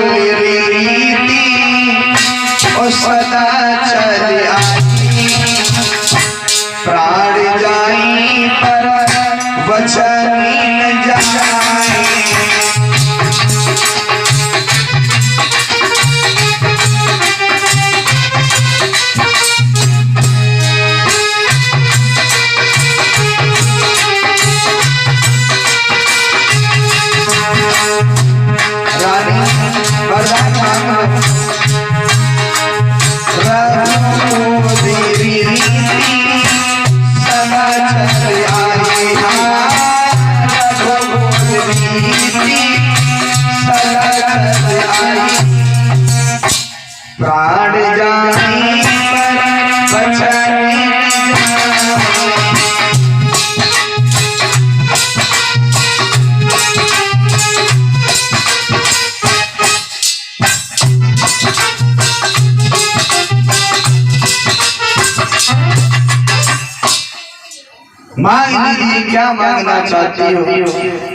मेरी रीति ओ सदा चल आई, प्राण जाई पर वचन न जाए। प्राण जाई पर वचन मांग लीजिए, क्या मांगना चाहती हो?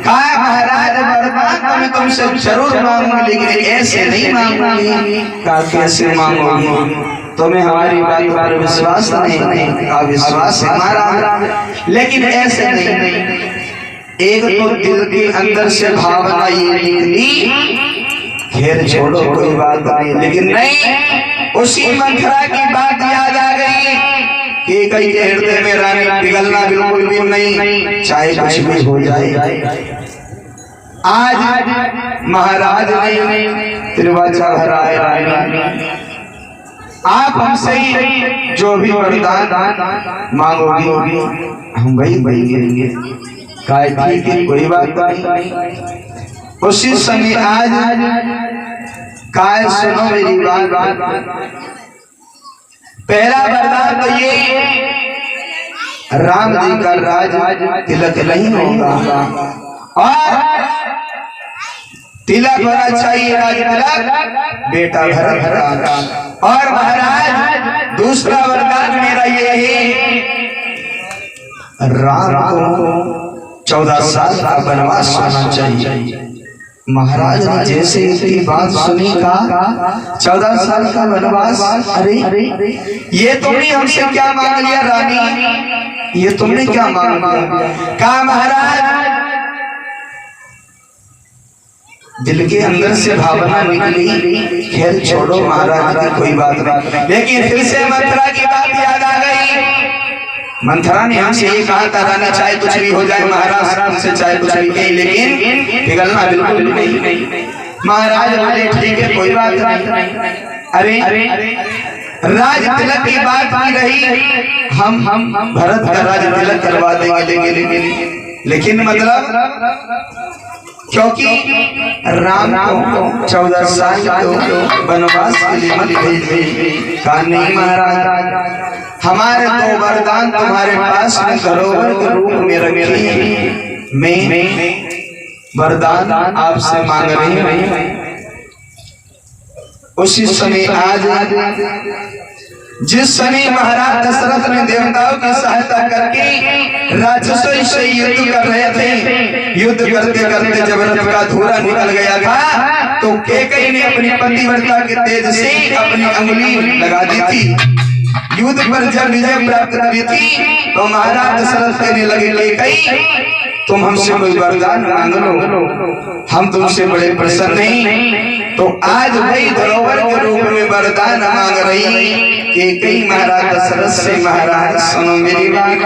कहा महाराज वरदान मैं तुमसे जरूर मांगूंगी, लेकिन ऐसे नहीं मांगूंगी। कहा कैसे मांगोगी? तुम्हें हमारी बात पर विश्वास नहीं? कहा विश्वास हमारा, लेकिन ऐसे नहीं। एक तो दिल के अंदर से भावना ये निकली, खैर छोड़ो कोई बात नहीं, लेकिन नहीं, उसी मंथरा की बात याद आ गई कि कई के हृदय में रानी पिघलना बिल्कुल भी नहीं, चाहे कुछ भी हो जाए। आज महाराज ने त्रिवाचा भराए, आप हमसे जो भी वरदान मांगोगी हम वही देंगे। ठीक है, कोई बात नहीं। उसी समय आज काय सुनो मेरी बात। पहला वरदान तो ये, राम जी का राज तिलक नहीं होगा, और तिलक होना चाहिए राज तिलक बेटा भरत का। और महाराज दूसरा वरदान मेरा ये है, राम को 14 साल का वनवास होना चाहिए। महाराज ने जैसे इसकी बात सुनी, का 14 साल का वनवास, अरे ये तुमने हमसे क्या मांग लिया रानी, ये तुमने क्या मांग लिया? कहा महाराज दिल के अंदर से भावना निकली, खैर छोड़ो महाराज की कोई बात नहीं, लेकिन फिर से मंथरा की बात याद आ गई। मंथरा ने हमसे ये कहा था रानी चाहे कुछ भी हो जाए, महाराज से चाहे कुछ भी कहे, लेकिन पिघलना बिल्कुल नहीं। महाराज बोले ठीक है, कोई बात नहीं। अरे राज तिलक की बात की रही, हम भरत का राज तिलक करवा देंगे, लेकिन मतलब क्योंकि राम को 14 साल वनवास के लिए मत भेजिए। कहा नहीं महाराज, हमारे तो वरदान तुम्हारे पास में धरोहर के रूप में रखे, मैं वरदान आपसे मांग रही हूँ। उसी समय आज जिस समय महाराज दशरथ ने देवताओं की सहायता करके राक्षसों से युद्ध कर रहे थे, युद्ध करते करते जब रथ का धूरा निकल गया था, तो कैकेयी ने अपनी पतिव्रता के तेज से अपनी अंगुली लगा दी थी। युद्ध पर जब विजय प्राप्त हुई थी, तो महाराज दशरथ कहने लगे कैकेयी तुम हमसे कोई वरदान मांग लो, हम तुमसे बड़े प्रसन्न हैं। तो आज वही धरोहर के रूप में वरदान मांग रही कैकेयी महाराज दशरथ से। महाराज सुनो मेरी बात,